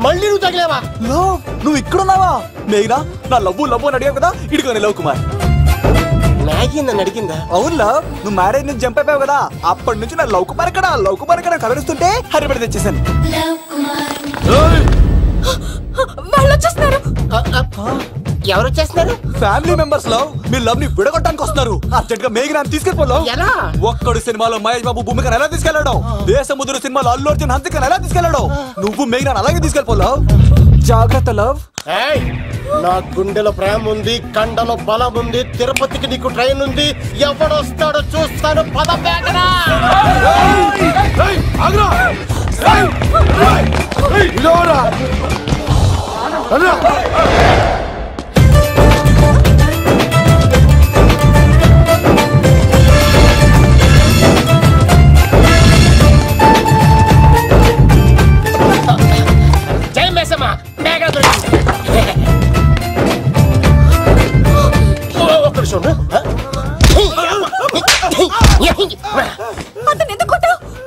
మళ్ళీ నువ్వు తగిలేవా? నువ్వు ఇక్కడున్నావా? మేఘనా నా లవ్వు అని అడిగావు కదా, ఇడుకొని లవ్ కుమార్. మ్యాగీ నన్ను అడిగిందా? అవును లవ్, నువ్వు మ్యారేజ్ నుంచి జంప్ అయిపోయావు కదా, అప్పటి నుంచి నా లవ్ కుమార్ ఎక్కడ కవరిస్తుంటే హరిపడి తెచ్చేసాను. ఎవరు వచ్చేస్తున్నారు? Family members love. మీ లవ్ ని విడగొట్టడానికి వస్తున్నారు. అర్జెంట్ గా మేఘనా తీసుకెళ్ళిపోలేవు. ఒక్కడు సినిమాలో మహేష్ బాబు భూమికను ఎలా తీసుకెళ్లాడు, దేశముద్రు సినిమాలో అల్లు అర్జున్ హన్సికను ఎలా తీసుకెళ్లాడు, నువ్వు మేఘనా అలాగే తీసుకెళ్ళిపోలేవు. జాగ్రత్త లవ్. నా గుండెలో ప్రేమ ఉంది, కండలో బలం ఉంది, తిరుపతికి నీకు ట్రైన్ ఉంది, ఎవడొస్తాడో చూస్తాను. పద బేటరా. జై మేసమ్మ, మేఘ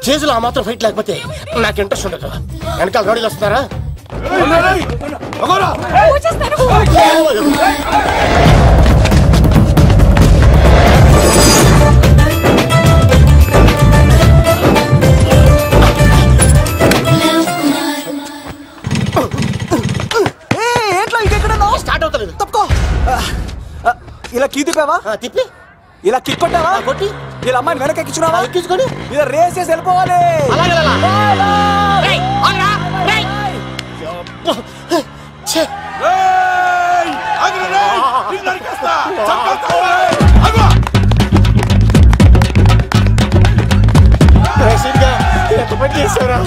చేతులు ఆ మాత్రం ఫైట్ లేకపోతే నాకు ఇంట్రెస్ట్ ఉండదు. వెనకాల గాడీలు వస్తున్నారా? స్టార్ట్ అవుతలేదు. తప్పుకో. ఇలా కీ తిప్పావా? తిప్పి ఇలా కిక్ కొట్టావా? కొట్టి ఇలా అమ్మాయిని వెనక ఎక్కించున్నావా? ఎక్కించుకొని ఇలా రేస్ చేసి వెళ్ళిపోవాలి. చేసారా?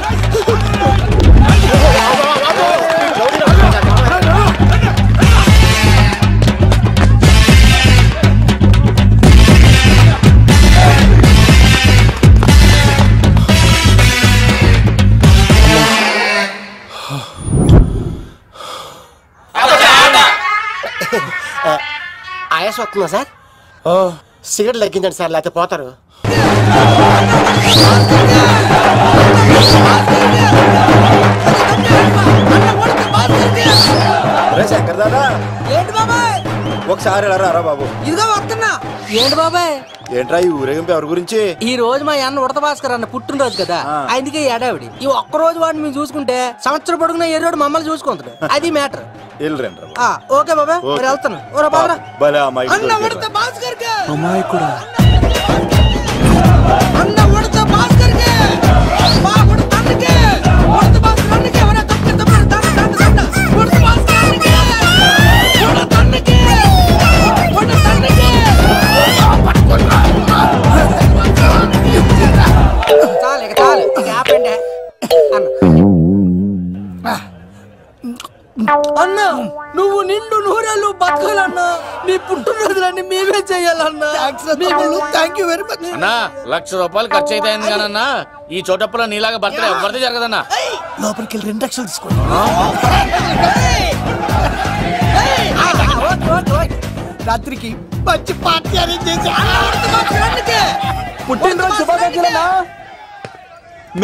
ఆయాసం వస్తుందా సార్? సిగరెట్ లెక్కించండి సార్, లేకపోతే పోతారు. శంకర్ దాదా, ఏంటి బాబాయ్? ఒకసారి రా బాబు. ఇదిగో వస్తున్నా. ఏంటి బాబాయ్? ఏంట్రా ఈ ఊరేగింపు ఎవరి గురించి? ఈ రోజు మా అన్న ఉడత భాస్కర్ అన్న పుట్టినరోజు కదా, అందుకే ఏడావిడి. ఈ ఒక్క రోజు వాడిని మేము చూసుకుంటే సంవత్సరం పొడుగున ఏరోడు మమ్మల్ని చూసుకుంటాడు. అది మ్యాటర్. ఓకే బాబాయ్, మరి వెళ్తాను. అన్న ఉడత భాస్కర్ అమ్మాయి కూడా అన్న ఉడత భాస్కర్ మా ఉడత అన్నకే ఉడత భాస్కర్ అన్నకే ఎవరైనా తప్పు ఉడత భాస్కర్ అన్నకే ఉడత అన్నకే ఉడత అన్నకే చాలు ఆపండి అన్న. నువ్వు నిండు నూరేళ్ళు బతకాలన్నా, నీ పుట్టినరోజులన్నీ మేమే చెయ్యాలన్నా. థ్యాంక్ యూ వెరీ మచ్ అన్నా. 1,00,000 రూపాయలు ఖర్చు అవుతాయన్నా. ఈ చోటప్పులో నీలాగా బర్త్డే ఎవరిది జరగదన్నా. లోపలికి వెళ్ళి 2 లక్షలు తీసుకోండి. రాత్రికి మంచి పార్టీ అరేంజ్ చేసి పుట్టినరోజు శుభాకాంక్షలన్నా.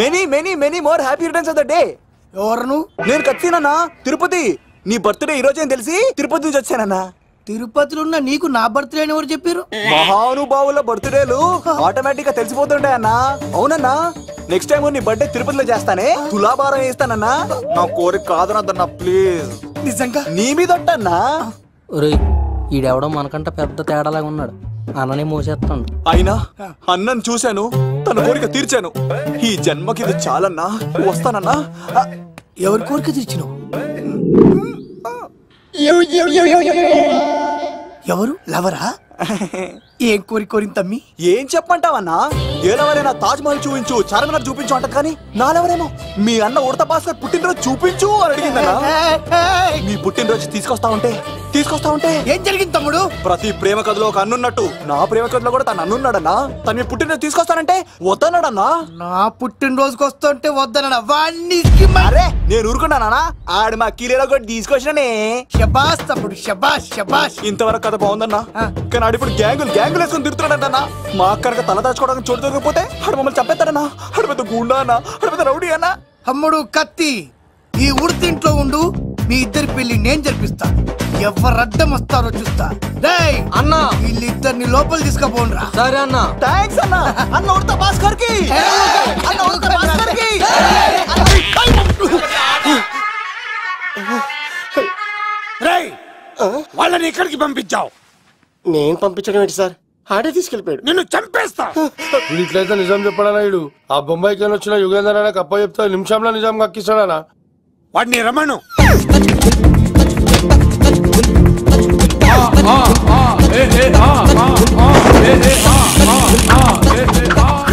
Many many many more happy returns of the day. ఎవరు? నేను కత్తినన్నా, తిరుపతి. నీ బర్త్డే ఈ రోజే తెలిసి తిరుపతి నుంచి వచ్చానన్నా. తిరుపతిలో ఉన్న నీకు నా బర్త్డే అని ఎవరు చెప్పారు? మహానుభావుల బర్త్డేలు ఆటోమేటిక్ గా తెలిసిపోతుంటాయన్నా. అవునన్నా, నెక్స్ట్ టైం నీ బర్త్డే తిరుపతిలో చేస్తానే, తులాభారం వేస్తానన్నా. నా కోరిక కాదనద్దన్నా ప్లీజ్. నిజంగా నీ మీద ఒట్టన్నా. ఈడెవడో మనకంట పెద్ద తేడాలాగా ఉన్నాడు. అన్ననే మోసేస్తాడు. అయినా అన్నను చూశాను, తన కోరిక తీర్చాను. ఈ జన్మకి ఇది చాలన్నా, వస్తానన్నా. ఎవరి కోరిక తీర్చినావు? ఎవరు? లవరా? ఏం కోరిన తమ్మి? ఏం చెప్పంటావన్నా? ఏలవరైనా తాజ్ మహల్ చూపించు, చార్మినార్ చూపించు అంట, కానీ నాలెవరేమో మీ అన్న ఉడత భాస్కర్ పుట్టినరోజు చూపించు అని అడిగిందన్నా. మీ పుట్టినరోజు తీసుకొస్తా ఉంటే ఏం జరిగింది తమ్ముడు? ప్రతి ప్రేమ కథలో ఒక అన్నున్నట్టు నా ప్రేమ కథలో కూడా తను అన్నున్నాడన్నా. తను మీ పుట్టినరోజు తీసుకొస్తానంటే వద్దన్నాడన్నా. నా పుట్టినరోజుకి వస్తుంటే వద్దన్నా. వాడిని అరే నేను ఊరుకున్నానా? ఆడు మా కీలేలో కూడా తీసుకొచ్చిననే. శబాష్ తమ్ముడు, శబాష్ శబాష్. ఇంతవరకు కథ బాగుందన్నా, కానీ ఆడు ఇప్పుడు గ్యాంగులు వేసుకుని తిరుగుతున్నాడంటన్నా. మా అక్కడికి తల దాచుకోవడానికి చోటు దొరికిపోతే ఆడు మమ్మల్ని చంపేస్తాడన్నా. ఆడు పెద్ద గుండా అన్నా, ఆడు పెద్ద రౌడీ అన్నా. తమ్ముడు కత్తి, ఈ ఉడితింట్లో ఉండు, మీ ఇద్దరి పెళ్లి నేను జరిపిస్తా. ఎవరు అడ్డం వస్తారో చూస్తా. రేయ్ అన్నా వీళ్ళిద్దరిని లోపల తీసుకుపోండ్రా. సరే అన్న. థ్యాంక్స్ అన్న. అన్న ఉడతా భాస్కర్ కి. అన్న ఉడతా భాస్కర్ కి. రేయ్ వాళ్ళని ఎక్కడికి పంపించావు? నేను పంపించడం ఏంటి సార్, ఆడే తీసుకెళ్ళిపోయాడు. నిన్ను చంపేస్తా. ఇట్లయితే నిజం చెప్పడానా ఇడు? ఆ బొంబాయికి వచ్చిన యుగేందర్ అన్న కప్ప చెప్తా నిమిషంలో నిజం కక్కిస్తాడా? వాడిని రమణు.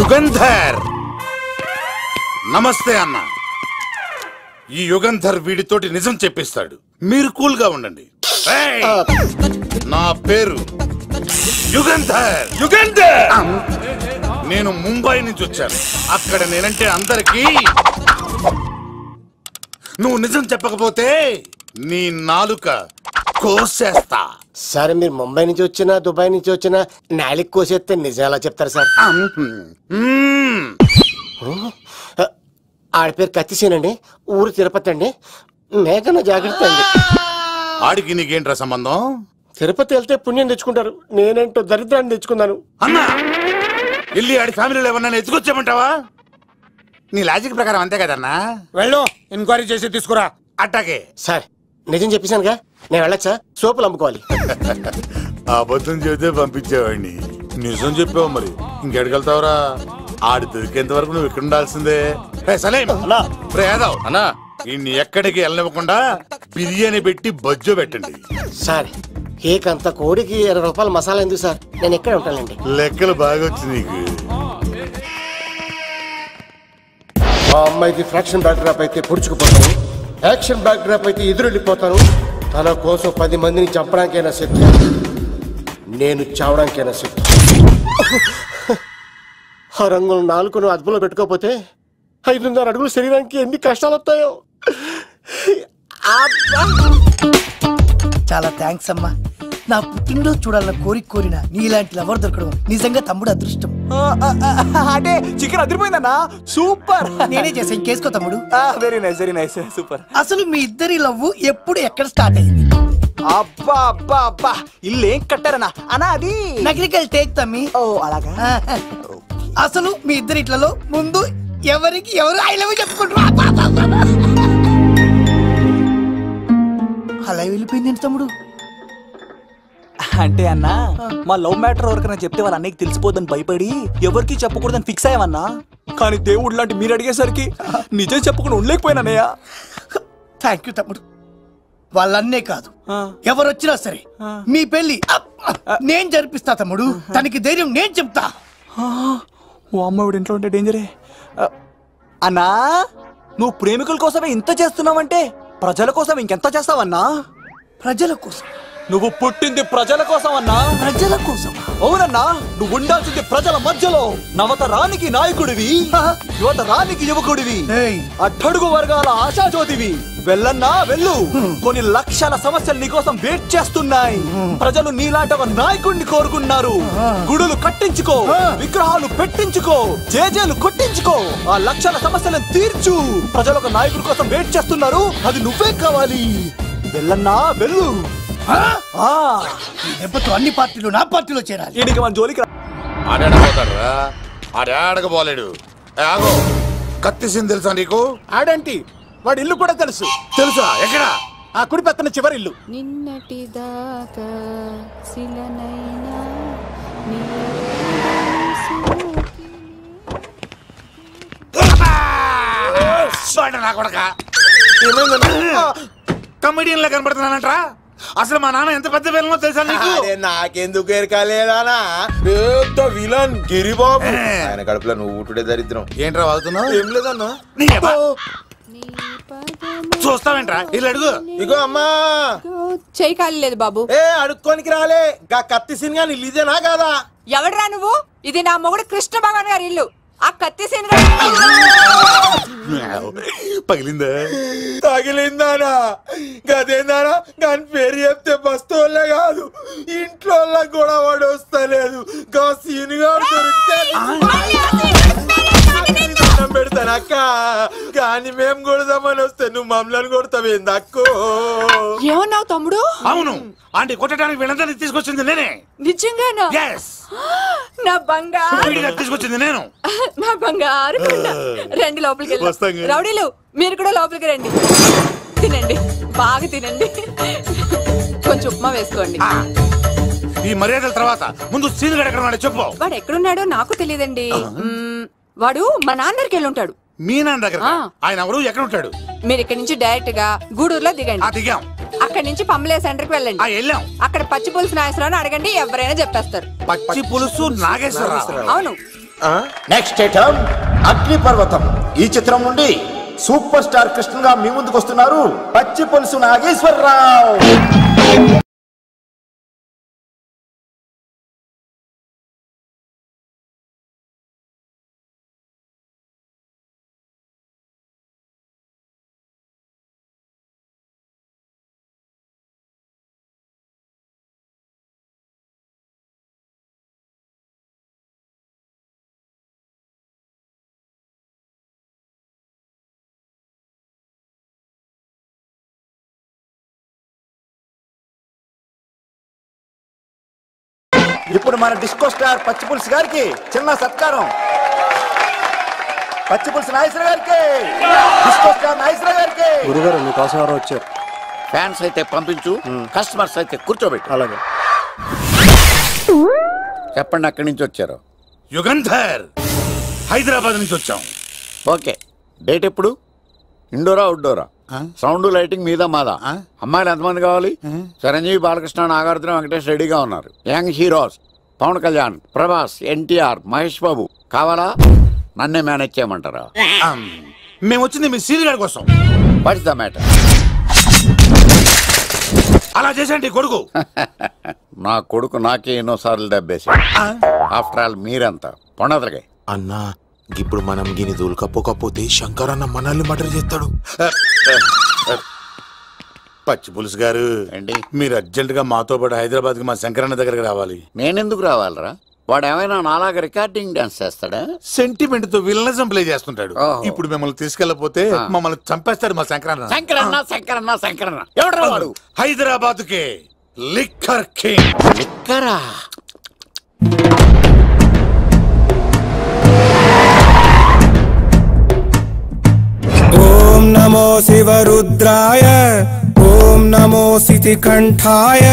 యుగంధర్ నమస్తే అన్న. ఈ యుగంధర్ వీడితోటి నిజం చెప్పిస్తాడు, మీరు కూల్ గా ఉండండి. ఏయ్! నా పేరు యుగంధర్. యుగంధర్ నేను ముంబై నుంచి వచ్చాను. అక్కడ నేనంటే అందరికీ. నువ్వు నిజం చెప్పకపోతే నీ నాలుక కోసేస్తా. సార్ మీరు ముంబై నుంచి వచ్చినా దుబాయ్ నుంచి వచ్చినా నాలిక్ కోసేస్తే నిజం ఎలా చెప్తారు సార్? ఆడ పేరు కత్తిసేనండి, ఊరు తిరుపతి అండి. మేఘన జాగ్రత్త అండి. ఆడికి నీకేంట్రా సంబంధం? తిరుపతి వెళ్తే పుణ్యం తెచ్చుకుంటారు, నేనేంటో దరిద్రాన్ని తెచ్చుకున్నాను. అన్నా వెళ్ళి ఆడి ఫ్యామిలీలో ఎవరన్నా ఎత్తుకొచ్చామంటావా? నీ లాజిక్ ప్రకారం అంతే కదన్నా. వెళ్ళు, ఎంక్వైరీ చేసి తీసుకురా. అట్టాకే సార్ నిజం చెప్పేశానుగా, నేను వెళ్ళచ్చా? సోపులు అమ్ముకోవాలి. అబద్ధం చెబితే పంపించేవాడిని, నిజం చెప్పావు మరి ఇంకెడగలుగుతావురా? ఆడి దొరికేంత వరకు నువ్వు ఇక్కడ ఉండాల్సిందే. అన్నా ఇన్ని ఎక్కడికి వెళ్ళనివ్వకుండా బిర్యానీ పెట్టి బజ్జో పెట్టండి. సార్ కేకంత కోడికి 20 రూపాయల మసాలా ఎందుకు సార్, నేను ఎక్కడ ఉంటానండి. లెక్కలు బాగా వచ్చి నీకు. మా అమ్మాయికి ఫ్రాక్షన్ బ్యాక్ డ్రాప్ అయితే పొడుచుకుపోతాను, యాక్షన్ బ్యాక్ డ్రాప్ అయితే ఎదురెళ్ళిపోతాను. తన కోసం 10 మందిని చంపడానికైనా శక్తి, నేను చావడానికైనా శక్తి. ఆ రంగులు 4 అదుపులో పెట్టుకోకపోతే 5.5 అడుగుల శరీరానికి ఎన్ని కష్టాలు వస్తాయో. చాలా థ్యాంక్స్ అమ్మా. నా పుట్టినరోజు చూడాలన్న కోరిన నీలాంటి లవర్ దొరకడం నిజంగా తమ్ముడు అదృష్టం. అంటే చికెన్ అదిరిపోయిందన్నా, సూపర్. నేనే చేసా, ఇంకేసుకో తమ్ముడు. Very nice, very nice, super. అసలు మీ ఇద్దరి లవ్ ఎప్పుడు ఎక్కడ స్టార్ట్ అయింది? అబ్బా అబ్బా అబ్బా, ఇల్లు ఏం కట్టారన్నా అన్నా? అది నగరికల్ టేక్ తమ్మి. ఓ అలాగా. అసలు మీ ఇద్దరి ఇట్లలో ముందు ఎవరికి ఎవరు ఐ లవ్ చెప్పుకుంటారు? అలా వెళ్ళిపోయింది తమ్ముడు. అంటే అన్నా మా లవ్ మ్యాటర్ ఎవరికైనా చెప్తే వాళ్ళ అన్నయ్యకి తెలిసిపోద్దని భయపడి ఎవరికి చెప్పకూడదని ఫిక్స్ అయ్యామన్నా. కానీ దేవుడు లాంటి మీరు అడిగేసరికి నిజం చెప్పకుండా ఉండలేకపోయినానయ్యా. థ్యాంక్ యూ తమ్ముడు. వాళ్ళన్నే కాదు, ఎవరు వచ్చినా సరే మీ పెళ్లి నేను జరిపిస్తా తమ్ముడు. తనకి ధైర్యం నేను చెప్తా. ఓ అమ్మవిడి ఇంట్లో ఉంటే డేంజరే. అన్నా నువ్వు ప్రేమికుల కోసమే ఇంత చేస్తున్నావంటే ప్రజల కోసం ఇంకెంత చేస్తావన్నా? ప్రజల కోసం. నువ్వు పుట్టింది ప్రజల కోసం అన్నా. ప్రజల కోసం? అవునన్నా, నువ్వు ఉండాల్సింది ప్రజల మధ్యలో. నవతరానికి నాయకుడివి, యువతరానికి యువకుడివి, అట్టడుగు వర్గాల ఆశాజ్యోతివి. వెళ్ళన్నా వెళ్ళు, కొన్ని లక్షల సమస్యలు నీకోసం వెయిట్ చేస్తున్నాయి. ప్రజలు నీలాంటి ఒక నాయకుడిని కోరుకున్నారు. గుడులు కట్టించుకో, విగ్రహాలు పెట్టించుకో, జేజేలు కొట్టించుకో, ఆ లక్షల సమస్యలను తీర్చు. ప్రజలు ఒక నాయకుడి కోసం వెయిట్ చేస్తున్నారు, అది నువ్వే కావాలి. వెళ్ళన్నా వెళ్ళు. దెబ్బతో అన్ని పార్టీలు నా పార్టీలో చేరాలి. ఈయనకి మన జోలికి ఆడాడపోతాడు రా, ఆడాడకపోలేడు. ఆగో, కత్తిసింది తెలుసా నీకు? ఆడంటి వాడి ఇల్లు కూడా తెలుసు. తెలుసా? ఎక్కడ? ఆ కుడి పక్కన చివరి ఇల్లు. నిన్నటి దాకా శిలనైనా కమెడియన్ లా కనబడుతున్నానంట్రా. అసలు మా నాన్న ఎంత పెద్ద విలనో తెలుసా నీకు? నాకెందుకు ఎరకాలేదానా, పెద్ద విలన్ గిరిబాబు. ఆయన కడుపులో నువ్వు ఊటుడే దరిద్రం. ఏంట్రా వాగుతున్నావు? ఏం లేదన్నా. చూస్తావేంట్రా, ఇల్లు అడుగు. ఇగో అమ్మా, చేయి ఖాళీ లేదు బాబు. ఏ అడుక్కోనికి రాలే, గా కత్తి సినిమా ఇదేనా కాదా? ఎవడరా నువ్వు? ఇది నా మొగుడు కృష్ణ భగవాన్ గారి ఇల్లు. ఆ కత్తి సీన్ పగిలిందా? తగిలిందానా? గదేందానా? దాని పేరు చెప్తే బస్తోళ్ళే కాదు, ఇంట్లో కూడా వాడు వస్తలేదు. గా సీన్ గారు దొరికితే పెడతానా? అక్క కానీ మేము కొడదామని వస్తే నువ్వు మమ్మల్ని కొడతావేంది అక్కో? ఏమన్నావు తమ్ముడు? అవును, ఆంటీ కొట్టడానికి వీళ్ళందరినీ తీసుకొచ్చింది నేనే. నిజంగానా? నా బంగారు తీసుకొచ్చింది నేను. నా బంగారు రండి లోపలికి వెళ్ళి. రౌడీలు మీరు కూడా లోపలికి రండి. తినండి, బాగా తినండి. కొంచెం ఉప్మా వేసుకోండి. ఈ మర్యాదల తర్వాత ముందు సీన్ ఎక్కడ ఉన్నాడో చెప్పు. వాడు ఎక్కడున్నాడో నాకు తెలియదండి. వాడు మా నాన్న దగ్గరికి వెళ్ళి ఉంటాడు. మీ నాన్న దగ్గర? ఆయన ఎవరు, ఎక్కడ ఉంటాడు? మీరు ఇక్కడ నుంచి డైరెక్ట్ గా గూడూరులో దిగండి. దిగాం. అక్కడ నుంచి పంబలే సెంటర్ కి వెళ్ళండి. వెళ్ళాం. అక్కడ పచ్చి పులుసు నాగేశ్వరరావు అడగండి, ఎవరైనా చెప్పేస్తారు. పచ్చి పులుసు నాగేశ్వరరావు? అవును. నెక్స్ట్ ఐటమ్ అగ్ని పర్వతం. ఈ చిత్రం నుండి సూపర్ స్టార్ కృష్ణగా మీ ముందుకు వస్తున్నారు పచ్చి పులుసు నాగేశ్వరరావు. ఇప్పుడు మన డిస్కో స్టార్ పచ్చి పులుసు గారికి చిన్న సత్కారం. పచ్చి పులుసు నాగేశ్వర గారికి, డిస్కో స్టార్ నాగేశ్వర గారికి. గురుగారు మీకోసం ఎవరో వచ్చారు. ఫ్యాన్స్ అయితే పంపించు, కస్టమర్స్ అయితే కూర్చోబెట్టు. అలాగే. చెప్పండి, అక్కడి నుంచి వచ్చారు? యుగంధర్, హైదరాబాద్ నుంచి వచ్చాం. ఓకే, డేట్ ఎప్పుడు? ఇండోరా అవుట్డోరా? సౌండ్ లైటింగ్ మీద మాదా? అమ్మాయిలు ఎంతమంది కావాలి? చిరంజీవి, బాలకృష్ణ, నాగార్జున, వెంకటేష్ రెడీగా ఉన్నారు. యంగ్ హీరోస్ పవన్ కళ్యాణ్, ప్రభాస్, ఎన్టీఆర్, మహేష్ బాబు కావాలా? నన్నే మేనేజ్ చేయమంటారా? మేము వచ్చింది మీ సీరియల్ గారి కోసం. What's the matter? అలా చేసేంటి కొడుకు? నా కొడుకు నాకే ఎన్నోసార్లు దెబ్బేసి. ఆఫ్టర్ ఆల్ మీరంతా పొండదలకే. అన్నా ఇప్పుడు మనం గిని దూలకపోతే శంకర్ అన్న మనల్ని మర్డర్ చేస్తాడు. పచ్చి పులుసు గారు, మీరు అర్జెంట్ గా మాతో పాటు హైదరాబాద్ కి మా శంకరన్న దగ్గరకు రావాలి. నేనెందుకు రావాలరా? వాడు ఏమైనా నాలాగా రికార్డింగ్ డాన్స్ చేస్తాడా? సెంటిమెంట్ తో విలనిజం ప్లే చేస్తుంటాడు. ఇప్పుడు మిమ్మల్ని తీసుకెళ్లపోతే మమ్మల్ని చంపేస్తాడు మా శంకరన్న. శంకరన్న శంకరన్న శంకరన్న ఎవడ్రా వాడు? హైదరాబాద్ కే లిక్కర్ కింగ్. లిక్కరా? ఓం నమో శివరుద్రాయ, ఓం నమో సితికంఠాయ,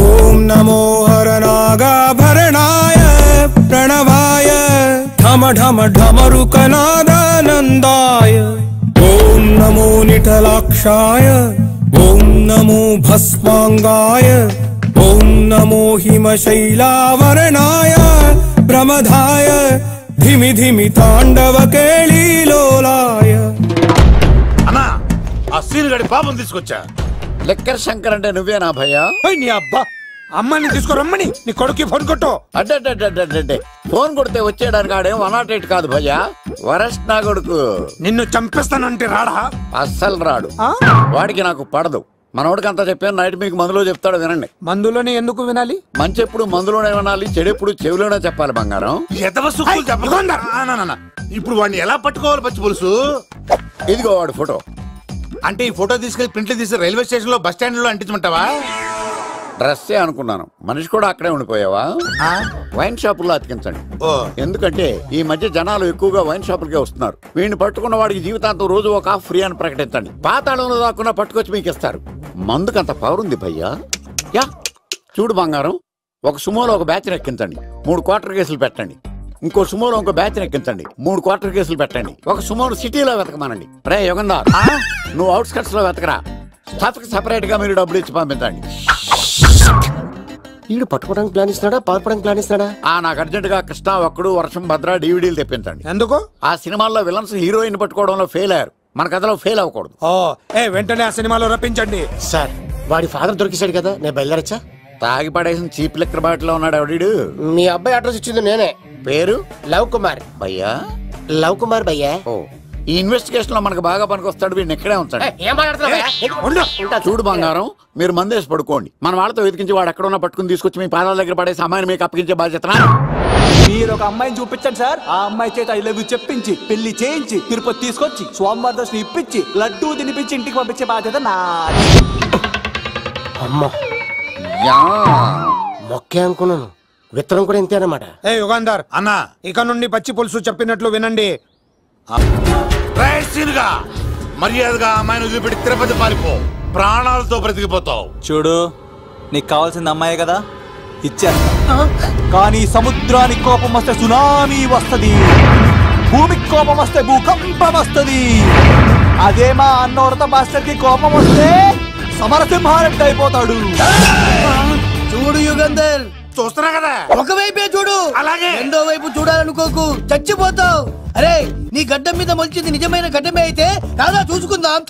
ఓం నమో హరనాగాభరణాయ ప్రణవాయ ఢమ ఢమ ఢమరుకనాదానందాయ. ఓం నమో నిటలాక్షాయ, ఓం నమో భస్మాంగాయ, ఓం నమో హిమశైలావరణాయ ప్రమదాయ ధిమి ధిమి తాండవ కేళీలోలాయ. అన్నా, ఆ సీన్ గడి పాపం తీసుకొచ్చా. లిక్కర్ శంకర్ అంటే నువ్వేనా భయ్యా? నీ అబ్బా, అమ్మాయిని తీసుకురమ్మని నీ కొడుకు ఫోన్ కొట్టు. అడ్డే ఫోన్ కొడితే వచ్చేయడానికి ఆడేం 108 కాదు భయ్యా, వరస్ట్ నా కొడుకు. నిన్ను చంపేస్తానంటే రాడా? అస్సలు రాడు. వాడికి నాకు పడదు. మనోడికి అంతా చెప్పాను, నైట్ మీకు మందులో చెప్తాడు వినండి. మందులోనే ఎందుకు వినాలి? మంచి ఎప్పుడు మందులోనే వినాలి, చెడు ఎప్పుడు చెవిలోనే చెప్పాలి బంగారం. ఇప్పుడు వాడిని ఎలా పట్టుకోవాలి పచ్చి పులుసు? ఇదిగో వాడు ఫోటో. అంటే ఈ ఫోటో తీసుకెళ్లి ప్రింట్లు తీసి రైల్వే స్టేషన్ లో బస్ స్టాండ్ లో అంటించమంటావా? డ్రెస్సే అనుకున్నాను, మనిషి కూడా అక్కడే ఉండిపోయావా? వైన్ షాపుల్లో అతికించండి. ఎందుకంటే ఈ మధ్య జనాలు ఎక్కువగా వైన్ షాపులకే వస్తున్నారు. వీడిని పట్టుకున్న వాడికి జీవితాంతం రోజు ఒక ఆఫ్ ఫ్రీ అని ప్రకటించండి. పాతాళంలో దాక్కున్నా పట్టుకొచ్చి మీకు ఇస్తారు. మందుకంత పవర్ ఉంది భయ్యా. యా చూడు బంగారం, ఒక సుమోలో ఒక బ్యాచ్ ఎక్కించండి, 3 క్వార్టర్ కేసులు పెట్టండి. ఇంకో సుమోలో ఇంకో బ్యాచ్ ఎక్కించండి, 3 క్వార్టర్ కేసులు పెట్టండి. ఒక సుమోను సిటీలో వెతకమానండి. రే యుగంధర్, నువ్వు అవుట్స్కట్స్ లో వెతకరా. స్టాఫ్ కి సెపరేట్ గా మీరు డబ్బులు ఇచ్చి పంపించండి. వీడు పట్టుకోవడానికి ప్లాన్ ఇస్తున్నాడా, పాల్పడానికి ప్లాన్ ఇస్తున్నాడా? నాకు అర్జెంట్ గా కృష్ణ, ఒక్కడు, వర్షం, భద్ర డివిడీలు తెప్పించండి. ఎందుకు? ఆ సినిమాల్లో విలన్స్ హీరోయిన్ పట్టుకోవడంలో ఫెయిల్ అయ్యారు, మన కథలో ఫెయిల్ అవ్వకూడదు. వెంటనే ఆ సినిమాలో రప్పించండి. సార్, వాడి ఫాదర్ దొరికేశాడు కదా, నేను బయలుదేరచ్చా? తాగి పడేసిన చీప్ లెక్కర్ బాటిలో ఉన్నాడు ఎవడీడు? మీ అబ్బాయి అడ్రస్ ఇచ్చింది నేనే. పేరు? లవ్ కుమార్ భయ్యా. లవ్ కుమార్ భయ్యా. ఈ ఇన్వెస్టిగేషన్ లో మనకు బాగా పనికొస్తాడు, వీడిని ఎక్కడే ఉంచండి. చూడు బంగారం, మీరు మందేసి పడుకోండి. మన వాళ్ళతో వెతికించి వాడు ఎక్కడ ఉన్నా పట్టుకుని తీసుకొచ్చి మీ పాదాల దగ్గర పడేసి అమ్మాయిని మీకు అప్పగించే బాధ్యత. మీరు ఒక అమ్మాయిని చూపించండి సార్. ఆ అమ్మాయి చేత ఐ లవ్ యూ చెప్పించి పెళ్లి చేయించి తిరుపతి తీసుకొచ్చి స్వామివారి దర్శనం ఇప్పించి లడ్డూ తినిపించి ఇంటికి పంపించే బాధ్యత నాది. అమ్మా మొక్కే అనుకున్నాను, విత్తనం కూడా ఇంతే అన్నమాట. ఏ యుగాంధర్ అన్నా, ఇక నుండి పచ్చి పులుసు చెప్పినట్లు వినండి. మర్యాదగా అమ్మాయిని వదిలిపెట్టి తిరుపతి పారిపో, ప్రాణాలతో బ్రతికిపోతావు. చూడు, నీకు కావాల్సింది అమ్మాయి కదా, ఇచ్చేస్తా. కానీ సముద్రానికి కోపం వస్తే సునామీ వస్తది, భూమికి కోపం వస్తే భూకంపం వస్తది. అదే మా అన్నోరత మాస్టర్ కి కోపం వస్తే సమరసింహారెడ్డి అయిపోతాడు. చూడు యుగంధర్, చూస్తున్నా కదా, ఒకవైపే చూడు, అలాగే రెండో వైపు చూడాలనుకోకు, చచ్చిపోతావు. అరే, నీ గడ్డం మీద మొలిచింది నిజమైన గడ్డమే అయితే రాదా చూసుకుందాం.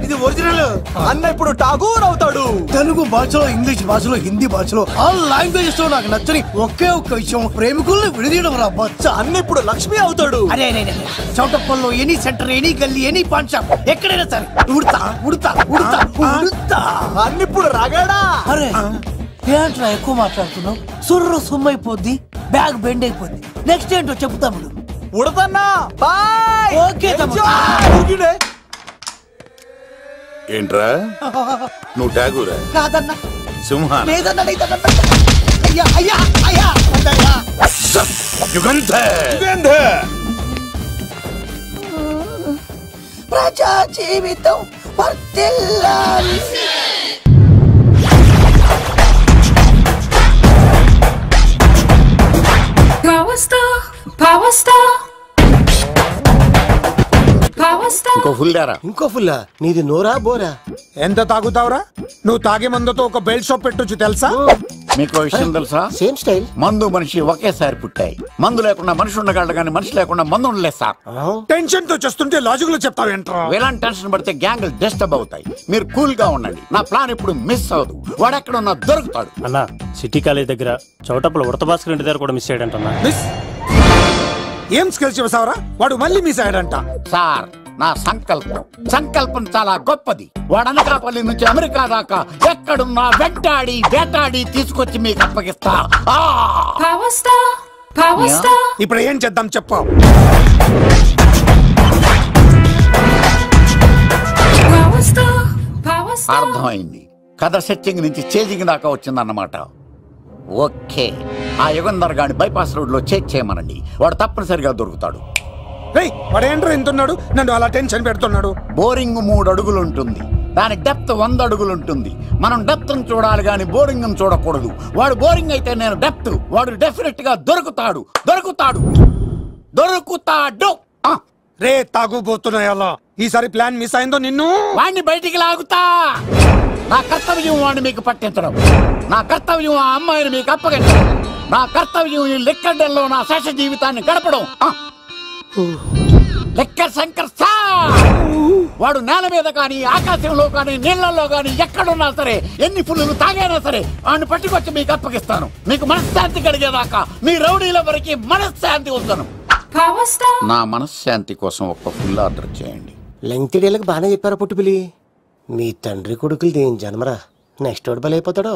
ఇది ఒరిజినల్. అన్న ఇప్పుడు ఠాగూర్ అవుతాడు. తెలుగు భాషలో, ఇంగ్లీష్ భాషలో, హిందీ భాషలో ఆల్ లాంగ్వేజెస్ లో నాకు నచ్చని ఒకే ఒక్క విషయం, ప్రేమికుల్ని విడదీయడం రా బచ్చ. అన్న ఇప్పుడు లక్ష్మి అవుతాడు. అరే చౌటప్పల్లో ఎనీ సెంటర్, ఎనీ గల్లీ, ఎనీ పాన్ షాప్, ఎక్కడైనా సరే ఉడతా ఉడతా ఉడతా ఉడతా. అన్న ఇప్పుడు రగడా. అరే ఏంట్రా ఎక్కువ మాట్లాడుతున్నావు, సుర్రు సుమ్మైపోద్ది, బ్యాగ్ బెండ్ అయిపోద్ది. నెక్స్ట్ ఏంటో చెప్తాము. ఉడతన్నా బాయ్. ఓకే ఏంట్రా నువ్వు ఠాగూరా? కాదన్నా, సింహా? లేదన్నా, లేదన్నా. అయ్యా అయ్యా అయ్యా అయ్యా. యుగంధర్ ప్రజా జీవితం వర్ధిల్లాలి. ఇంకో ఫుల్ దారా? ఇంకో ఫుల్లా? నీది నోరా బోరా? ఎంత తాగుతావురా? నువ్వు తాగే మందుతో ఒక బెల్ట్ షాప్ పెట్టొచ్చు తెలుసా? మీకు విషయం తెలుసా? Same style. మందు మనిషి ఒకేసారి పుట్టాయి. మందు లేకుండా మనిషి ఉండగలడు కానీ మనిషి లేకుండా మందు ఉండలేదు సార్. టెన్షన్ తో చేస్తుంటే లాజిక్ లో చెప్తావు ఏంట్రా? ఎలాంటి టెన్షన్ పడితే గ్యాంగులు డిస్టర్బ్ అవుతాయి. మీరు కూల్ గా ఉండండి. నా ప్లాన్ ఇప్పుడు మిస్ అవ్వదు. వాడు ఎక్కడ ఉన్నా దొరుకుతాడు. అన్నా, సిటీ కాలేజ్ దగ్గర చౌటప్పుల ఉడత భాస్కర్ ఇంటి దగ్గర కూడా మిస్ అయ్యాడంటన్నా. ఏం స్కిల్స్ చూసావరా? వాడు మళ్ళీ మిస్ అయ్యాడంట. సార్, నా సంకల్పం చాలా గొప్పది. వాడు అనకాపల్లి నుంచి అమెరికా దాకా ఎక్కడున్నా వెంటాడి వేటాడి తీసుకొచ్చి మీకు అప్పగిస్తా. ఇప్పుడు ఏం చేద్దాం చెప్పు. అర్థమైంది. కథ సెట్టింగ్ నుంచి చేజింగ్ దాకా వచ్చిందన్నమాట. ఓకే, ఆ యుగంధర్ గాని బైపాస్ రోడ్ లో చేజ్ చేయమనండి. వాడు తప్పనిసరిగా దొరుకుతాడు. వాడేంట్రా ఎంతున్నాడు, నన్ను అలా టెన్షన్ పెడుతున్నాడు. బోరింగ్ 3 అడుగులు ఉంటుంది, దాని డెప్త్ 100 అడుగులు ఉంటుంది. మనం డెప్త్ చూడాలి గాని బోరింగ్ చూడకూడదు. వాడు బోరింగ్ అయితే నేను డెప్త్. వాడు డెఫినెట్ గా దొరుకుతాడు. రే తాగుబోతున్నాయా? ఈసారి ప్లాన్ మిస్ అయిందో నిన్ను వాడిని బయటికి లాగుతా. నా కర్తవ్యం వాడిని మీకు పట్టించడం. నా కర్తవ్యం ఆ అమ్మాయిని మీకు అప్పగించడం. నా కర్తవ్యం ఈ లెక్కడల్లో నా శేష జీవితాన్ని గడపడం. లెక్కర్ శంకర్ సార్, వాడు నేల మీద కానీ ఆకాశంలో కానీ నీళ్లలో కానీ ఎక్కడున్నా సరే, ఎన్ని ఫుల్లు తాగైనా సరే వాడిని పట్టుకొచ్చి మీకు అప్పగిస్తాను. మీకు మనశ్శాంతి కలిగేదాకా మీ రౌడీల వరకు మనశ్శాంతి ఉందను. నా మనశ్శాంతి కోసం ఒక్క ఫుల్ ఆర్డర్ చేయండి. లెంగ్తీడేళ్ళకి బాగానే చెప్పారా పుట్టుపిలి? మీ తండ్రి కొడుకులు దేని జన్మరా, నెక్స్ట్ వాడు బలైపోతాడో.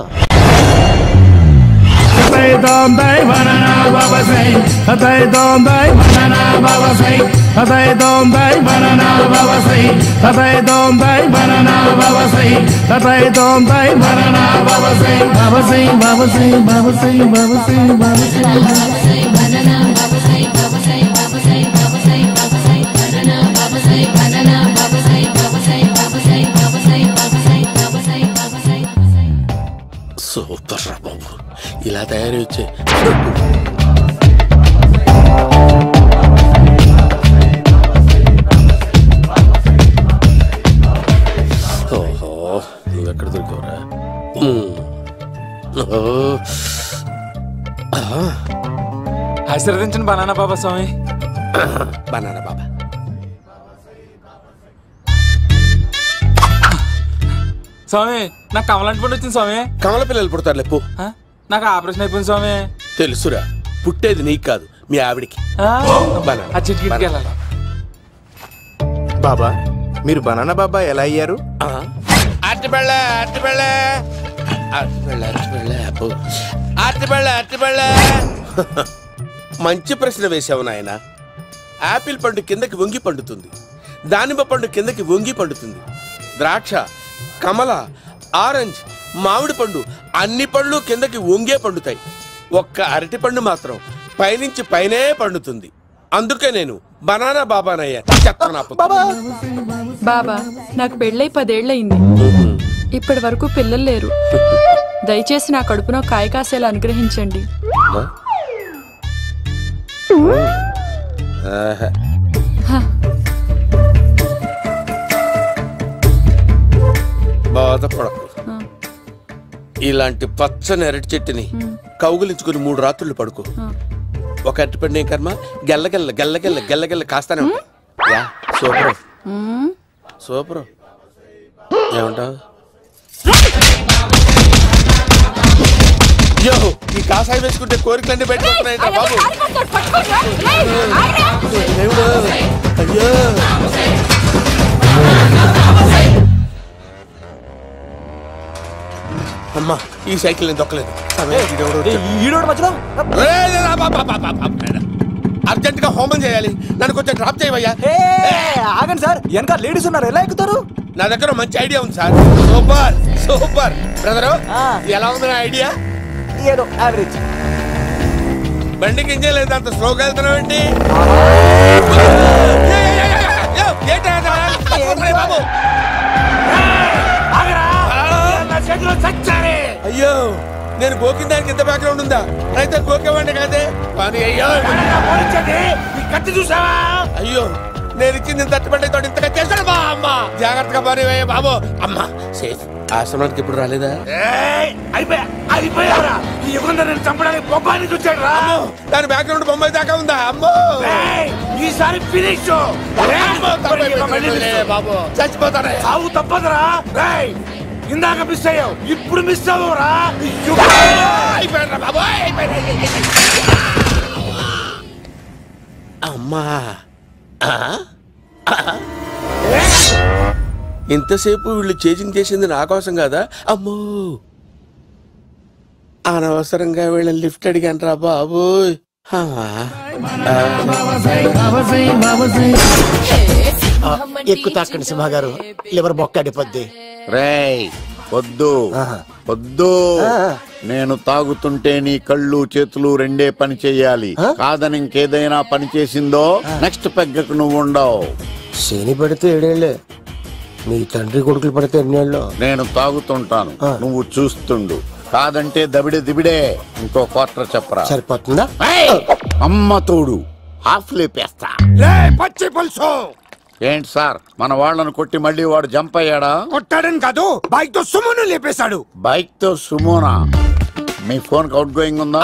సూపర్ రా బాబు, ఇలా తయారు వచ్చే ఓహో, నువ్వెక్కడ దొరికావురా? ఆశీర్వదించండి బనానా బాబా స్వామి. బనానా బాబా స్వామి, నాకు కమలంటి పండు వచ్చింది స్వామి. కమల పిల్లలు పుడతారు లేపు. నాకు ఆపరేషన్ అయిపోయింది స్వామి. తెలుసురా, పుట్టేది నీకు కాదు మీ ఆవిడికి. ఆ చిటికి వెళ్ళాలి. బాబా, మీరు బనానా బాబా ఎలా అయ్యారు? మంచి ప్రశ్న వేశావు నాయన. యాపిల్ పండు కిందకి వంగి పండుతుంది, దానిమ్మ పండు కిందకి వంగి పండుతుంది, ద్రాక్ష, కమల, ఆరెంజ్, మామిడి పండు అన్ని పండ్లు కిందకి వంగే పండుతాయి. ఒక్క అరటి పండు మాత్రం పైనుంచి పైనే పండుతుంది. అందుకే నేను బనానా బాబానయ్యా. బాబా నాకు పెళ్ళై 10 ఏళ్ళయింది. ఇప్పటి వరకు పిల్లలు లేరు. దయచేసి నా కడుపునో కాయ కాసేలా అనుగ్రహించండి. బాధపడకు. ఇలాంటి పచ్చని అరటి చెట్టుని కౌగులించుకుని 3 రాత్రులు పడుకో. ఒక అరటి పండు ఏం కర్మ గెల్లగెల్ల గెల్లగెల్ల గెల్లగెల్ల కాస్తానే ఉంటాయి. Super super. ఏమంటావు? యో ఈ కాసాయి వేసుకుంటే కోరికలన్నీ బయటకు వస్తున్నాయంట బాబు. అయ్యో అమ్మా ఈ సైకిల్ నేను దొక్కలేదు. అర్జెంట్ గా హోమం చేయాలి. నన్ను కొంచెం డ్రాప్ చేయవయ్యా. ఆగండి సార్, వెనక లేడీస్ ఉన్నారు, ఎలా ఎక్కుతారు? నా దగ్గర మంచి ఐడియా ఉంది సార్. Super super brother. ఎలా ఉంది నా ఐడియా? ఏదో యావరేజ్. బండికి ఇంజన్ లేదు, అంత స్లోగా వెళ్తున్నావు ఏంటి? బాబు అయ్యో నేను గోకిన దానికి ఇంత బ్యాక్గ్రౌండ్ ఉందా? అయితే గోకేవాడిని కాదే. కానీ అయ్యో కత్తి చూసావా? అయ్యో నేను ఇచ్చింది తట్టుబడి తోటి ఇంతగా చేశాడు బా అమ్మ. జాగ్రత్తగా పని బాబు. అమ్మ సేఫ్. ఆశ్రమానికి ఇప్పుడు రాలేదా? అయిపోయారా? ఈ యుగంధర్ నేను చంపడానికి బొమ్మాన్ని చూచాడు రా. దాని బ్యాక్గ్రౌండ్ బొమ్మాయి దాకా ఉందా? అమ్మో ఈసారి ఫినిష్ బాబు. చచ్చిపోతారా? సాగు తప్పదురా. ఇందాక మిస్ అయ్యావు, ఇప్పుడు మిస్ అవ్వరా. అమ్మా ఇంతసేపు వీళ్ళు చేజింగ్ చేసింది నా కోసం కాదా? అమ్మో అనవసరంగా వీళ్ళని లిఫ్ట్ అడిగాను రా బాబు. ఎక్కు తాకండి సింహ గారు, లివర్ బొక్కడిపోద్ది. రేయ్ వద్దు వద్దు, నేను తాగుతుంటే నీ కళ్ళు చేతులు రెండే పని చెయ్యాలి. కాదని ఇంకేదైనా పని చేసిందో నెక్స్ట్ పెగ్గకు నువ్వు ఉండవు. శని పడితే 7 ఏళ్లే, మీ తండ్రి కొడుకులు పడితే 8 ఏళ్ళు. నేను తాగుతుంటాను, నువ్వు చూస్తుండు. కాదంటే దబిడే దిబిడే. ఇంకో క్వార్టర్ చెప్పరా? సరిపోతుందా? అమ్మ తోడు హాఫ్ లేపేస్తా. పచ్చి పులుసు. ఏంటి సార్, మన వాళ్ళను కొట్టి మళ్ళీ వాడు జంప్ అయ్యాడా? కొట్టాడని కాదు, బైక్ తో సుమోను లేపేశాడు. బైక్ తో సుమోనా? మీ ఫోన్ అవుట్ గోయింగ్ ఉందా?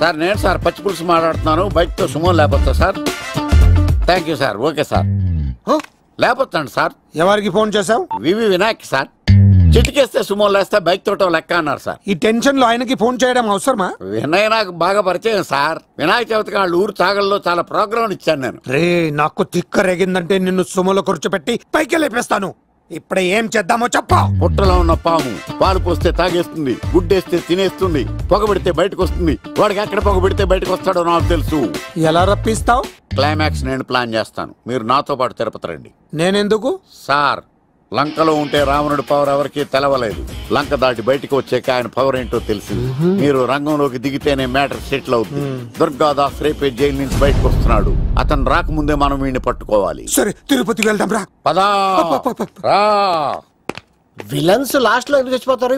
సార్ నేను సార్ పచ్చి పులుసు మాట్లాడుతున్నాను. బైక్ తో సుమో లేకపోతా sir? Thank you sir. Okay sir, లేకపోతాండి సార్. ఎవరికి ఫోన్ చేసావు? వివి వినాయక్ సార్. చిటికేస్తే సుమో లేస్తే బైక్ తోటో లెక్క అన్నారు సార్. ఈ టెన్షన్ లో ఆయనకి ఫోన్ చేయడం అవసరమా? వినయ్ నాకు బాగా పరిచయం సార్. వినాయక చవితికి వాళ్ళ ఊరు తాగల్లో చాలా ప్రోగ్రాం ఇచ్చాను నేను. రే నాకు తిక్క రేగిందంటే నిన్ను సుమోలో కూర్చోబెట్టి పైకి లేపేస్తాను. ఇప్పుడే ఏం చేద్దామో చెప్ప. పుట్టలో ఉన్న పాము పాలు పోస్తే తాగేస్తుంది, గుడ్డేస్తే తినేస్తుంది, పొగబెడితే బయటకు వస్తుంది. వాడికి ఎక్కడ పొగబెడితే బయటకు వస్తాడో నాకు తెలుసు. ఎలా రప్పిస్తావు? క్లైమాక్స్ నేను ప్లాన్ చేస్తాను, మీరు నాతో పాటు తిరుపతి రండి. నేనెందుకు? సార్ లంకలో ఉంటే రావణుడి పవర్ ఎవరికి తెలవలేదు. లంక దాటి బయటకు వచ్చాక ఆయన పవర్ ఏంటో తెలిసింది. మీరు రంగంలోకి దిగితేనే మ్యాటర్ సెటిల్ అవుతుంది. దుర్గాదాస్ రేపే జైలు నుంచి బయటకు వస్తున్నాడు. అతను రాకముందే మనం వీడిని పట్టుకోవాలి. సరే తిరుపతికి వెళ్దాం రా. పదా. విలన్స్ లాస్ట్ లో ఎందుకు చచ్చిపోతారు?